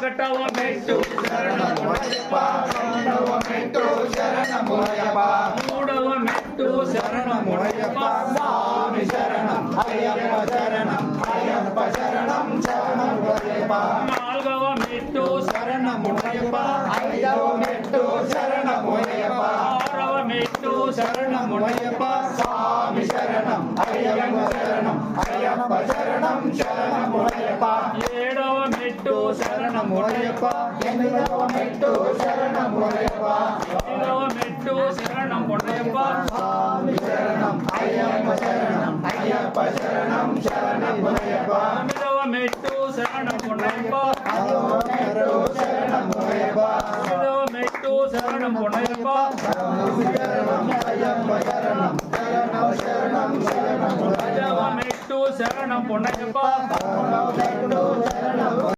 ఒకటవ మెట్టు శరణమయ్యప్ప రెండవ మెట్టు శరణమయ్యప్ప మూడవ మెట్టు శరణమయ్యప్ప స్వామి శరణం అయ్యప్ప శరణం అయ్యప్ప శరణం శరణమయ్యప్ప నాలుగవ మెట్టు శరణమయ్యప్ప ఐదవ మెట్టు శరణమయ్యప్ప ఆరవ మెట్టు శరణమయ్యప్ప స్వామి శరణం అయ్యప్ప శరణం అయ్యప్ప శరణం శరణమయ్యప్ప ఏడవ మెట్టు శరణమయ్యప్ప ఎనిమిదవ మెట్టు శరణమయ్యప్ప ఎనిమిదవ మెట్టు శరణమయ్యప్ప స్వామి శరణం అయ్యప్ప శరణం అయ్యప్ప శరణం శరణమయ్యప్ప తొమ్మిదవ మెట్టు శరణమయ్యప్ప పదవ మెట్టు శరణమయ్యప్ప తొమ్మిదవ మెట్టు శరణమయ్యప్ప శరణం అయ్యప్ప శరణం శరణం శరణం శరణమయ్యప్ప పదవ మెట్టు శరణమయ్యప్ప